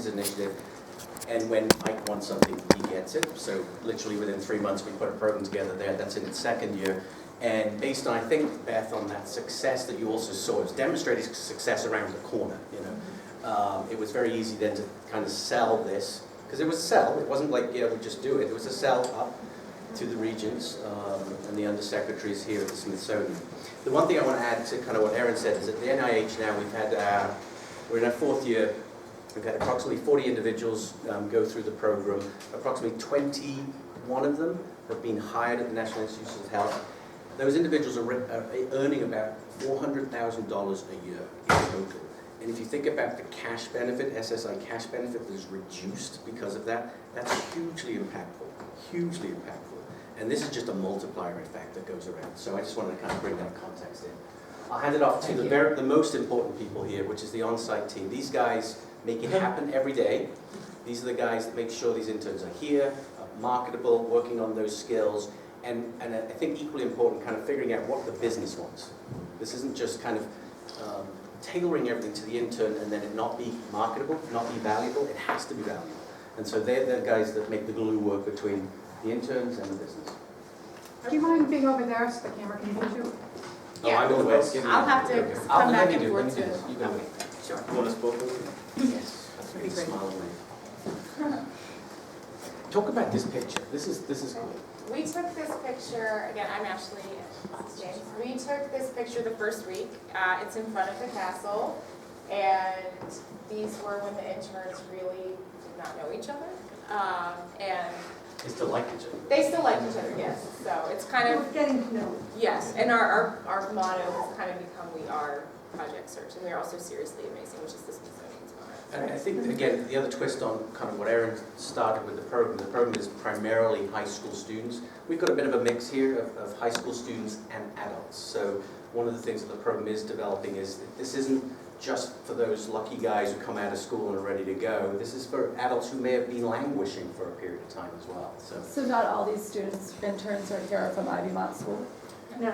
his initiative. And when Ike wants something, he gets it. So literally within 3 months, we put a program together there. That's in its second year. And based on, I think, Beth, on that success that you also saw, it was demonstrated success around the corner, you know. It was very easy then to kind of sell this, because it was a sell. It wasn't like, yeah, we just do it. It was a sell up to the regents and the undersecretaries here at the Smithsonian. The one thing I want to add to kind of what Erin said is at the NIH now we've had, we're in our 4th year, we've had approximately 40 individuals go through the program. Approximately 21 of them have been hired at the National Institutes of Health. Those individuals are earning about $400,000 a year in total. And if you think about the cash benefit, SSI cash benefit that is reduced because of that, that's hugely impactful, hugely impactful. And this is just a multiplier effect that goes around. So I just wanted to kind of bring that context in. I'll hand it off to the most important people here, which is the on-site team. These guys make it happen every day. These are the guys that make sure these interns are here, are marketable, working on those skills, and I think equally important, kind of figuring out what the business wants. This isn't just kind of tailoring everything to the intern and then it not be marketable, not be valuable. It has to be valuable. And so they're the guys that make the glue work between the interns and the business. Do you mind being over there so the camera can see you? Yeah. Oh, I'm in the way. I'll have to come back and forth to it. You go. Okay, sure. You want us both over? Yes. That's very smile away. Talk about this picture. This is cool. We took this picture, again, I'm Ashley, James. We took this picture the first week. It's in front of the castle, and these were when the interns really did not know each other. And They still like each other. they still like each other, yes. So it's kind We're of, getting to know. yes, and our motto has kind of become We Are Project Search, and we are also Seriously Amazing, which is the Smithsonian's motto. And I think, again, the other twist on kind of what Erin started with the program is primarily high school students. We've got a bit of a mix here of high school students and adults. So one of the things that the program is developing is that this isn't just for those lucky guys who come out of school and are ready to go. This is for adults who may have been languishing for a period of time as well. So not all these students, interns, are here from Ivy Mott School? No.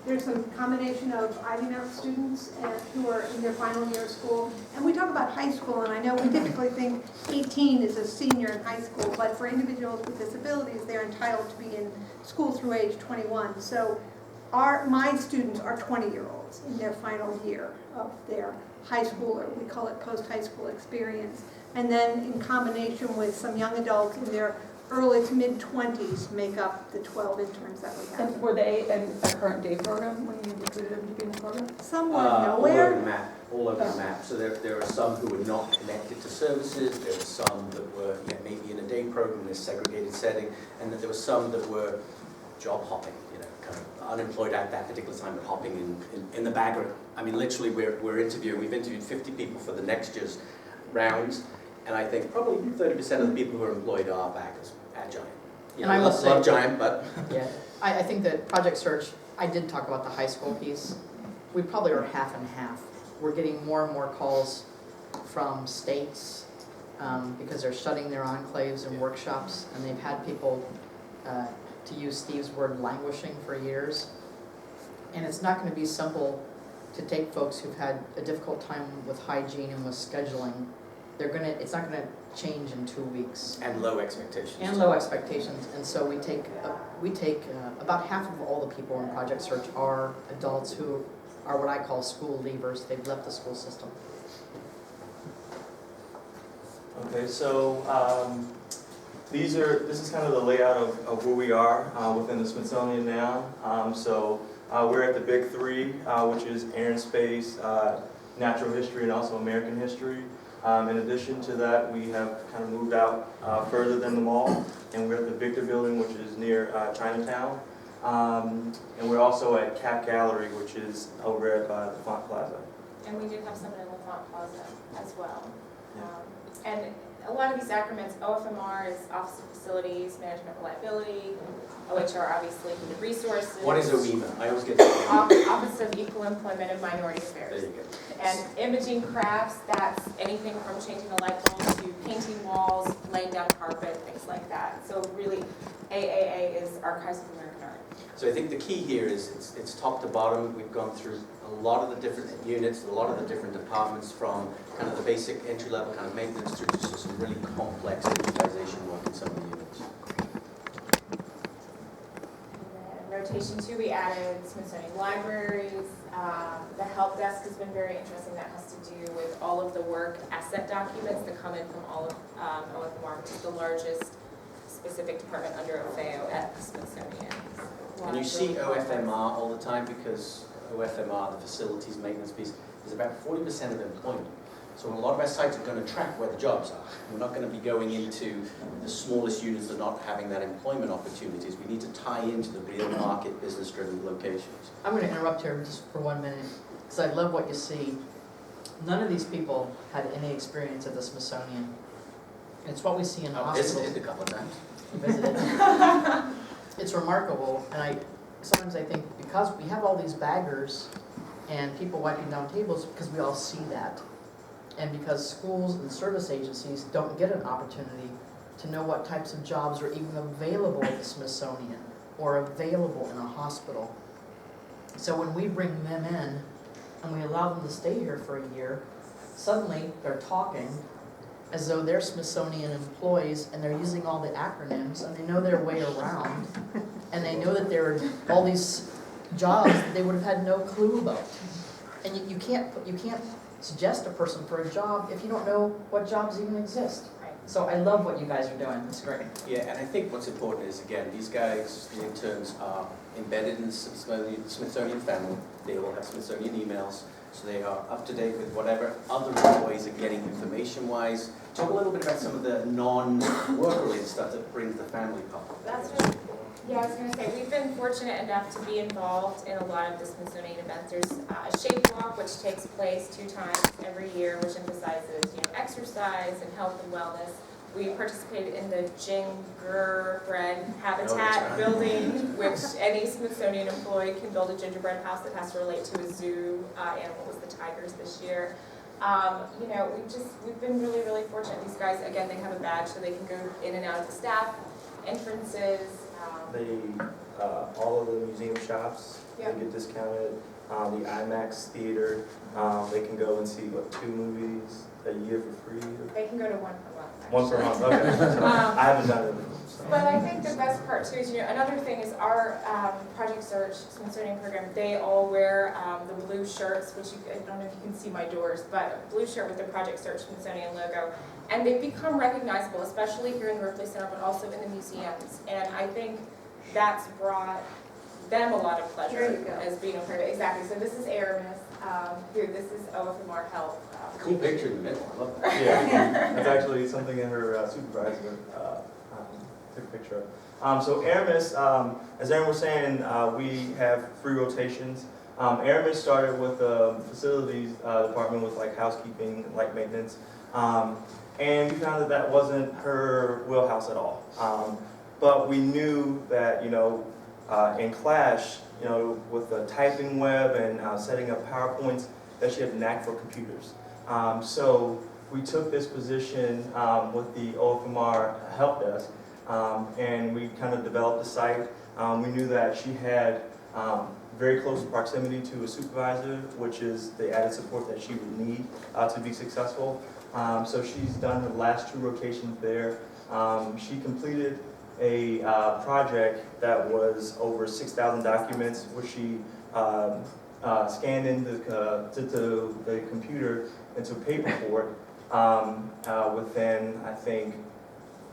There's some combination of Ivy Mott students who are in their final year of school. And we talk about high school, and I know we typically think 18 is a senior in high school, but for individuals with disabilities, they're entitled to be in school through age 21. So my students are 20-year-olds in their final year of their high school, or we call it post-high school experience. And then in combination with some young adults in their early to mid-20s make up the 12 interns that we have. And were they in a current day program when you recruited them to be in the program? Some were All nowhere. over the map, all over the map. So there are some who were not connected to services, there were some that were maybe in a day program in a segregated setting, and there were some that were job hopping, kind of unemployed at that particular time, but hopping in the background. I mean, literally, we've interviewed 50 people for the next year's rounds, and I think probably 30% of the people who are employed are backers at Giant. And I must say, love Giant, but yeah, I think that Project Search, I did talk about the high school piece. We probably are half and half. We're getting more and more calls from states because they're shutting their enclaves and workshops, and they've had people, to use Steve's word, languishing for years. And it's not going to be simple to take folks who've had a difficult time with hygiene and with scheduling. It's not going to change in 2 weeks. and low expectations. And low expectations, and so we take about half of all the people in Project Search are adults who are what I call school leavers. They've left the school system. Okay, so this is kind of the layout of where we are within the Smithsonian now. We're at the big three, which is air and space, natural history, and also American history. In addition to that, we have kind of moved out further than the mall, and we're at the Victor Building, which is near Chinatown. And we're also at Cap Gallery, which is over at the Font Plaza. And we do have some in the Font Plaza as well. And a lot of these acronyms, OFMR is Office of Facilities, Management Reliability, OHR obviously Human Resources. What is OEMA? I always get that. Office of Equal Employment and Minority Affairs. There you go. And imaging crafts, that's anything from changing a light bulb to painting walls, laying down carpet, things like that. So really, AAA is Archives of American Art. So I think the key here is it's top to bottom. We've gone through a lot of the different units, a lot of the different departments, from kind of the basic entry-level kind of maintenance through to really complex digitization work in some of the units. And then rotation 2, we added Smithsonian libraries. The help desk has been very interesting. That has to do with all of the work asset documents that come in from all of OFMR, which is the largest specific department under OFAO at the Smithsonian. And you see OFMR all the time because OFMR, the facilities maintenance piece, is about 40% of employment. So a lot of our sites are going to track where the jobs are. We're not going to be going into the smallest units that are not having that employment opportunities. We need to tie into the real market, business-driven locations. I'm going to interrupt here just for 1 minute, because I love what you see. None of these people had any experience at the Smithsonian. It's what we see in I've hospitals. visited a couple of times. Visited. It's remarkable, and sometimes I think because we have all these baggers and people wiping down tables, because we all see that. And because schools and service agencies don't get an opportunity to know what types of jobs are even available at the Smithsonian or available in a hospital. So when we bring them in and we allow them to stay here for a year, suddenly they're talking as though they're Smithsonian employees and they're using all the acronyms and they know their way around and they know that there are all these jobs that they would have had no clue about. And you can't suggest a person for a job if you don't know what jobs even exist. So I love what you guys are doing. It's great. Yeah, and I think what's important is, again, these guys, the interns, are embedded in the Smithsonian family. They all have Smithsonian emails, so they are up to date with whatever other employees are getting information-wise. Talk a little bit about some of the non-work-related stuff that brings the family up. That's really cool. Yeah, I was going to say, we've been fortunate enough to be involved in a lot of the Smithsonian events. There's a Shape Walk, which takes place 2 times every year, which emphasizes exercise and health and wellness. We participated in the gingerbread habitat building, which any Smithsonian employee can build a gingerbread house that has to relate to a zoo animal. Was the tigers this year. We've been really, really fortunate. These guys, again, they have a badge so they can go in and out of the staff entrances. All of the museum shops, they get discounted. The IMAX theater, they can go and see, 2 movies a year for free? They can go to 1 per month. One per month, okay. So I haven't done it before. So. But I think the best part too is, another thing is our Project Search Smithsonian program, they all wear the blue shirts, which I don't know if you can see my doors, but blue shirt with the Project Search Smithsonian logo. And they've become recognizable, especially here in the Ripley Center, but also in the museums. And I think that's brought them a lot of pleasure as being a part of it. Exactly. So this is Aramis. Here, this is OFMR Health. Cool picture in the middle. I love that. Yeah, that's actually something that her supervisor took a picture of. So Aramis, as Aaron was saying, we have 3 rotations. Aramis started with the facilities department with housekeeping, light maintenance, and we found that wasn't her wheelhouse at all. But we knew that in Clash, with the typing web and setting up PowerPoints, that she had a knack for computers. So we took this position with the OFMR help desk, and we kind of developed a site. We knew that she had very close proximity to a supervisor, which is the added support that she would need to be successful. So she's done her last 2 rotations there. She completed a project that was over 6,000 documents, which she scanned into the computer into paperboard within, I think,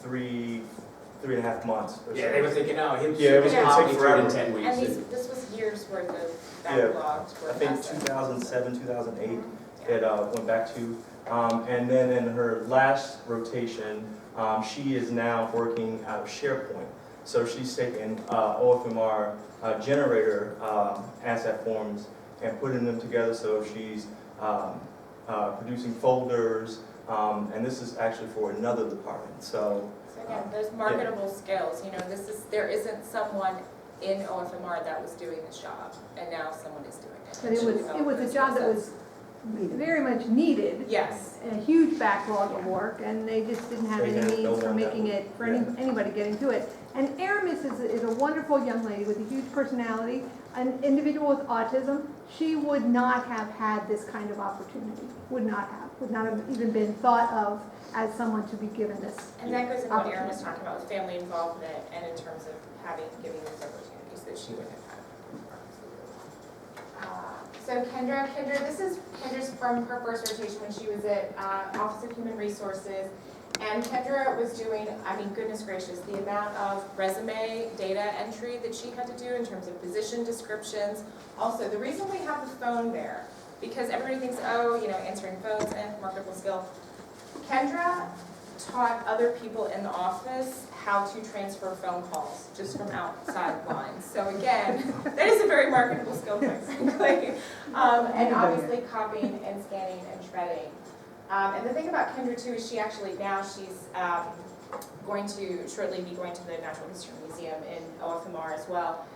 3.5 months. Or Yeah, so. they were thinking, it was going to take forever. In 10 weeks. And this was years worth of backlogged work. I think 2007, 2008, it went back to. And then in her last rotation, she is now working out of SharePoint. So she's taken OFMR generator asset forms and putting them together. So she's producing folders, and this is actually for another department. So again, those marketable skills. There isn't someone in OFMR that was doing this job, and now someone is doing it. But it was a job that was very much needed. Yes. A huge backlog of work, and they just didn't have any means for making it, for anybody getting to it. And Aramis is a wonderful young lady with a huge personality, an individual with autism. She would not have had this kind of opportunity, would not have. would not have even been thought of as someone to be given this. And that goes into what Erin was talking about with family involvement and in terms of giving these opportunities that she wouldn't have had. So Kendra, this is Kendra's from her first rotation when she was at Office of Human Resources. And Kendra was doing, I mean, goodness gracious, the amount of resume data entry that she had to do in terms of position descriptions. Also, the reason we have the phone there, because everybody thinks, oh, you know, answering phones, marketable skill. Kendra taught other people in the office how to transfer phone calls just from outside lines. So again, that is a very marketable skill, quite frankly. And obviously copying and scanning and shredding. And the thing about Kendra too is she actually now she's going to shortly be going to the Natural History Museum in OFMR as well.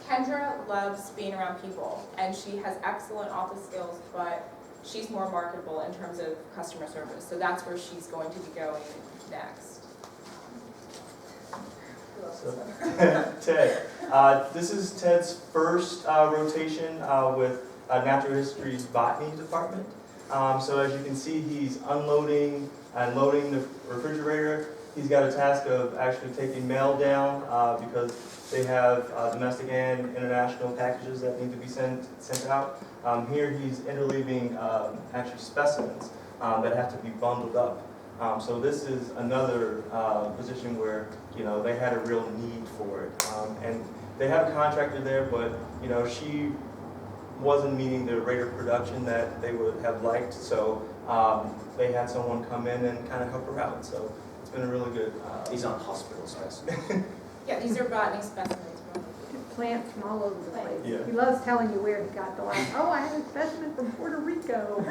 Kendra loves being around people, and she has excellent office skills, but she's more marketable in terms of customer service. So that's where she's going to be going next. Who else is there? Ted. This is Ted's first rotation with Natural History's Botany Department. So as you can see, he's unloading and loading the refrigerator. He's got a task of actually taking mail down because they have domestic and international packages that need to be sent out. Here he's interleaving actually specimens that have to be bundled up. So this is another position where, you know, they had a real need for it. And they have a contractor there, but, you know, she wasn't meeting the rate of production that they would have liked. So they had someone come in and kind of help her out. So it's been a really good. These aren't hospital specimens. Yeah, these are botany specimens. Plants from all over the place. Yeah. He loves telling you where he got the last, oh, I had a specimen from Puerto Rico.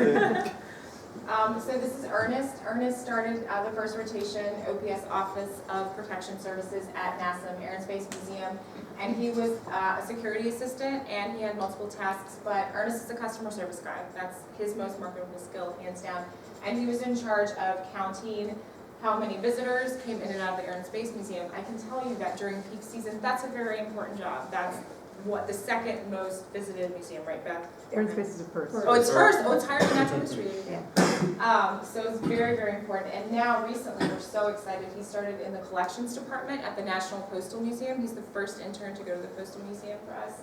So this is Ernest. Ernest started the first rotation, OPS Office of Protection Services at NASA Air and Space Museum. And he was a security assistant, and he had multiple tasks, but Ernest is a customer service guy. That's his most marketable skill, hands down. And he was in charge of counting how many visitors came in and out of the Air and Space Museum. I can tell you that during peak season, that's a very important job. That's what the second most visited museum, right, Beth? Air and Space is a first. Oh, it's first. Oh, it's higher than Natural History. Yeah. So it's very, very important. And now, recently, we're so excited. He started in the collections department at the National Postal Museum. He's the first intern to go to the Postal Museum for us.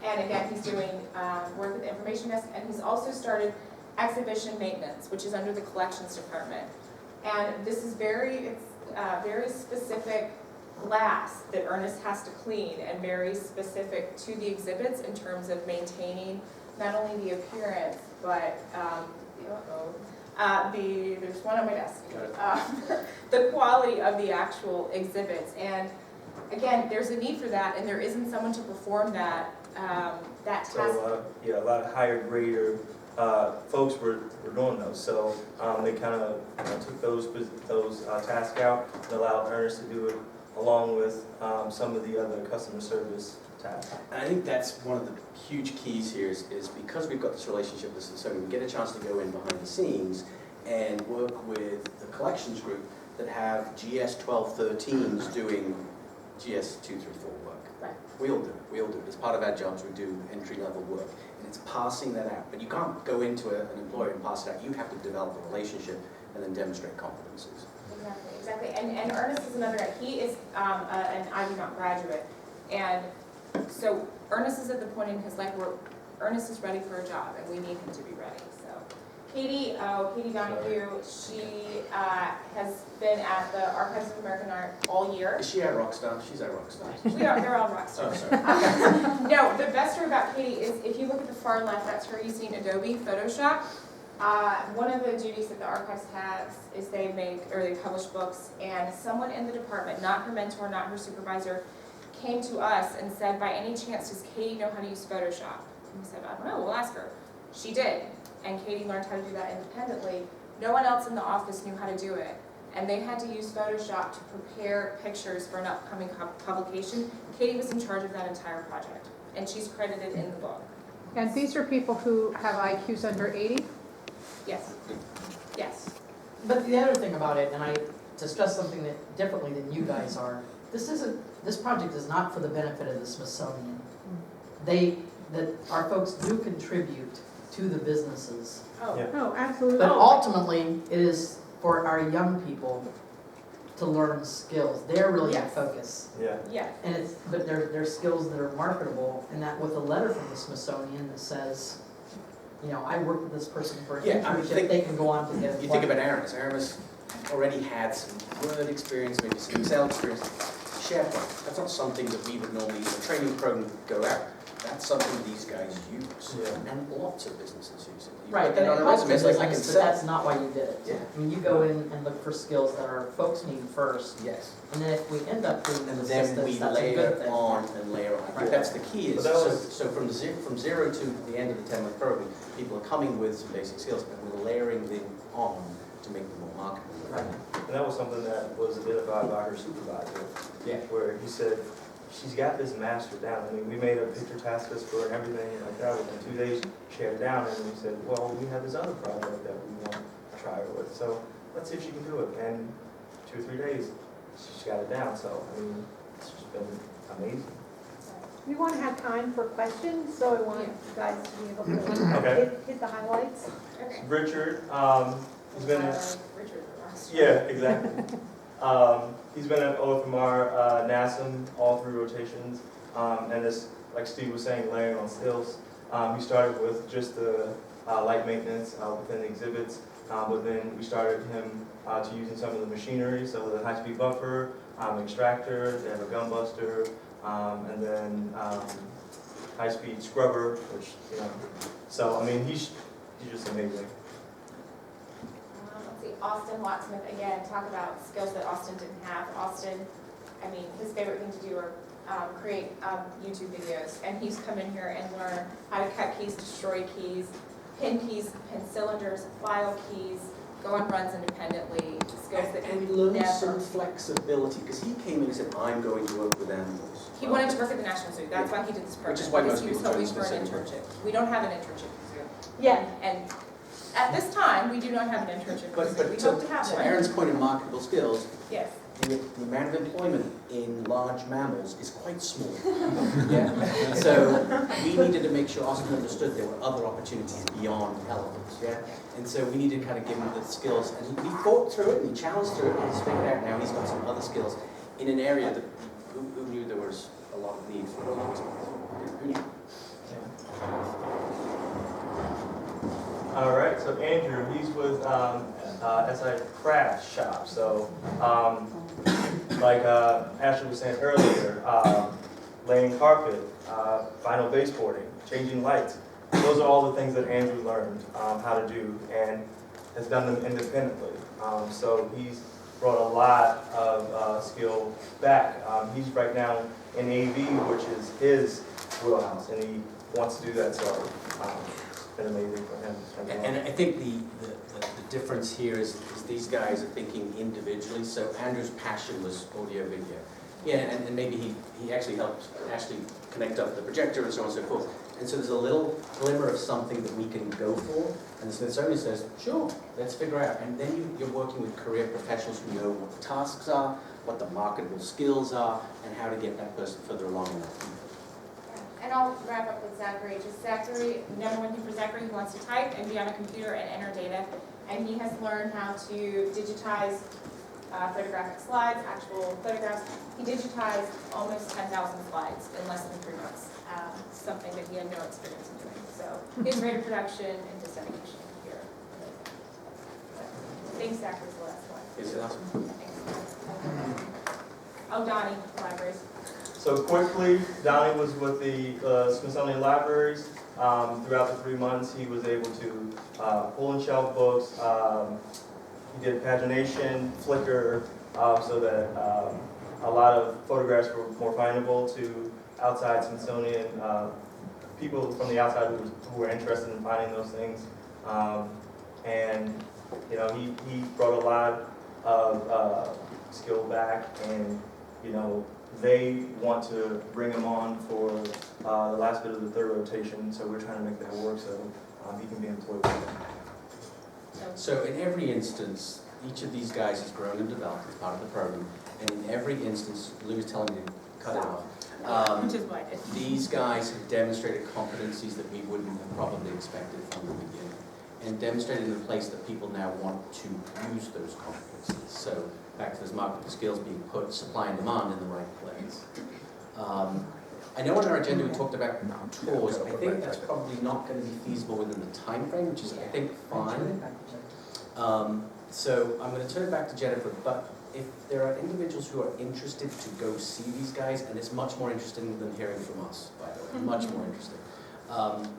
And again, he's doing work with the information desk. And he's also started exhibition maintenance, which is under the collections department. And this is very specific glass that Ernest has to clean, and very specific to the exhibits in terms of maintaining not only the appearance, but there's one on my desk, the quality of the actual exhibits. And again, there's a need for that, and there isn't someone to perform that task. So yeah, a lot of higher grader folks were doing those. So they kind of took those tasks out and allowed Ernest to do it along with some of the other customer service tasks. And I think that's one of the huge keys here is because we've got this relationship with Smithsonian, we get a chance to go in behind the scenes and work with the collections group that have GS 1213s doing GS 234 work. Right. We all do it. We all do it. As part of our jobs, we do entry-level work. And it's passing that out. But you can't go into an employer and pass it out. You have to develop a relationship and then demonstrate competencies. Exactly. And Ernest is another guy. He is an Ivy Mount graduate. And so Ernest is at the point in his life where Ernest is ready for a job, and we need him to be ready. So Katie Donahue, she has been at the Archives of American Art all year. Is she our rock star? She's our rock star. They're all rock stars. Oh, sorry. No, the best story about Katie is if you look at the far left, that's her using Adobe Photoshop. One of the duties that the archives has is they publish books, and someone in the department, not her mentor, not her supervisor, came to us and said, by any chance, does Katie know how to use Photoshop? And we said, I don't know, we'll ask her. She did, and Katie learned how to do that independently. No one else in the office knew how to do it, and they had to use Photoshop to prepare pictures for an upcoming publication. Katie was in charge of that entire project, and she's credited in the book. And these are people who have IQs under 80? Yes. Yes. But the other thing about it, and I discuss something that differently than you guys are, this project is not for the benefit of the Smithsonian. Our folks do contribute to the businesses. Oh, Yeah. Oh, absolutely. But ultimately, it is for our young people to learn skills. They're really in Yes. focus. Yeah. yeah. And it's, but they're skills that are marketable, and that with a letter from the Smithsonian that says, you know, I worked with this person for an Yeah, I mean, internship, they can go on to get. You think about Aaron's. Aaron's already had some Word experience, maybe some Excel experience. SharePoint, that's not something that we would normally, in a training program, go out. That's something these guys use. Yeah. And lots of businesses use it. You Right, put that and on it a helps resume, the it's like, I can business, but sell. that's not why you did it. Yeah. I mean, you go in and look for skills that our folks need first, Yes. and then if we end up doing And the then systems, we that's a layer good thing. on and layer on. I Right. think that's the key is, But that was- so from zero to the end of the 10-month program, people are coming with some basic skills, and we're layering them on to make them more marketable. Right. And that was something that was identified by her supervisor, Yeah. where he said, she's got this mastered down. I mean, we made a picture task list for her and everything like that. Within 2 days, she had it down, and we said, well, we have this other project that we want to try her with. So let's see if she can do it. And 2 or 3 days, she's got it down. So, I mean, it's just been amazing. We want to have time for questions, so I want you guys to be able to Okay. hit the highlights. Okay. Richard, he's been a... Richard last Yeah, exactly. He's been at OFMR, NASM, all 3 rotations, and this, like Steve was saying, layering on skills. He started with just the light maintenance within the exhibits, but then we started him to using some of the machinery, so the high-speed buffer, extractor, they have a gun buster, and then high-speed scrubber, which, you know, so, I mean, he's just amazing. Let's see, Austin Locksmith, again, talk about skills that Austin didn't have. Austin, I mean, his favorite thing to do are create YouTube videos, and he's come in here and learn how to cut keys, destroy keys, pin cylinders, file keys, go on runs independently, skills that And he learn never. some flexibility, because he came in and said, I'm going to work with animals. He wanted to work at the National Zoo, that's why he did this program. Which is why because most he was people hoping join for an Smithsonian. internship. We don't have an internship at the zoo. Yeah. And at this time, we do not have an internship at the zoo. But We to hope to have one. Aaron's point of marketable skills, Yes. the amount of employment in large mammals is quite small. Yeah. So we needed to make sure Austin understood there were other opportunities beyond elephants. Yeah. And so we needed to kind of give him the skills, and he fought through it and he challenged through it, and he's figured out now he's got some other skills in an area that who knew there was a lot of need for those. Who knew? All right, so Andrew, he's with SI Craft Shop. So, like Ashley was saying earlier, laying carpet, vinyl baseboarding, changing lights. Those are all the things that Andrew learned how to do and has done them independently. So he's brought a lot of skill back. He's right now in AV, which is his wheelhouse, and he wants to do that. So it's been amazing for him. And I think the difference here is these guys are thinking individually. So Andrew's passion was audio video. Yeah, and maybe he actually helped Ashley connect up the projector and so on and so forth. And so there's a little glimmer of something that we can go for. And the Smithsonian says, sure, let's figure out. And then you're working with career professionals who know what the tasks are, what the marketable skills are, and how to get that person further along in that. And I'll wrap up with Zachary. Just Zachary, number one thing for Zachary, he wants to type and be on a computer and enter data. And he has learned how to digitize photographic slides, actual photographs. He digitized almost 10,000 slides in less than 3 months, something that he had no experience in doing. So his rate of production and dissemination here. Thanks, Zachary, is the last one. Is it awesome? Thanks. Oh, Donnie, libraries. So quickly, Donnie was with the Smithsonian Libraries. Throughout the 3 months, he was able to pull and shelf books. He did pagination, Flickr, so that a lot of photographs were more findable to outside Smithsonian people from the outside who were interested in finding those things. And you know, he brought a lot of skill back, and you know, they want to bring him on for the last bit of the 3rd rotation, so we're trying to make that work so he can be employed with them. So in every instance, each of these guys has grown and developed as part of the program. And in every instance, Lou is telling me to cut it off. Which is what I did. These guys have demonstrated competencies that we wouldn't have probably expected from the beginning, and demonstrated in a place that people now want to use those competencies. So back to those marketable skills being put, supply and demand in the right place. I know on our agenda we talked about tours. I think that's probably not going to be feasible within the time frame, which is, I think, fine. So I'm going to turn it back to Jennifer, but if there are individuals who are interested to go see these guys, and it's much more interesting than hearing from us, by the way, much more interesting.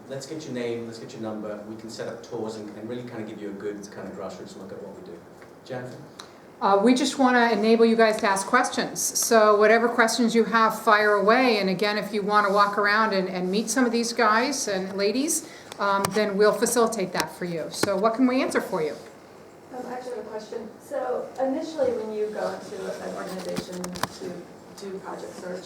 Let's get your name, let's get your number, we can set up tours and really kind of give you a good kind of grassroots look at what we do. Jennifer? We just want to enable you guys to ask questions. So whatever questions you have, fire away. And again, if you want to walk around and meet some of these guys and ladies, then we'll facilitate that for you. So what can we answer for you? I actually have a question. So initially, when you go into an organization to do project search,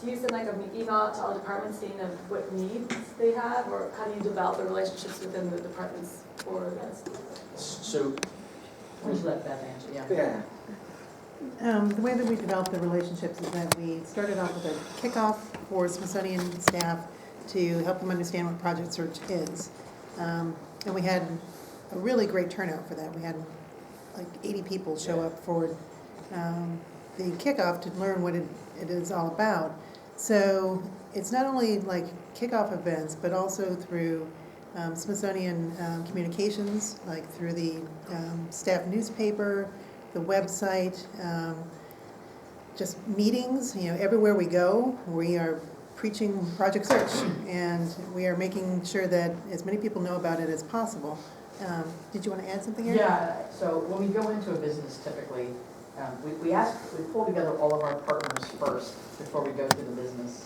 do you send like an email out to all departments seeing of what needs they have, or how do you develop the relationships within the departments for this? So, Would you let Beth answer? Yeah. The way that we developed the relationships is that we started off with a kickoff for Smithsonian staff to help them understand what project search is. And we had a really great turnout for that. We had like 80 people show up for the kickoff to learn what it is all about. So it's not only like kickoff events, but also through Smithsonian communications, like through the staff newspaper, the website, just meetings. You know, everywhere we go, we are preaching Project Search, and we are making sure that as many people know about it as possible. Did you want to add something here? Yeah, so when we go into a business typically, we pull together all of our partners first before we go to the business.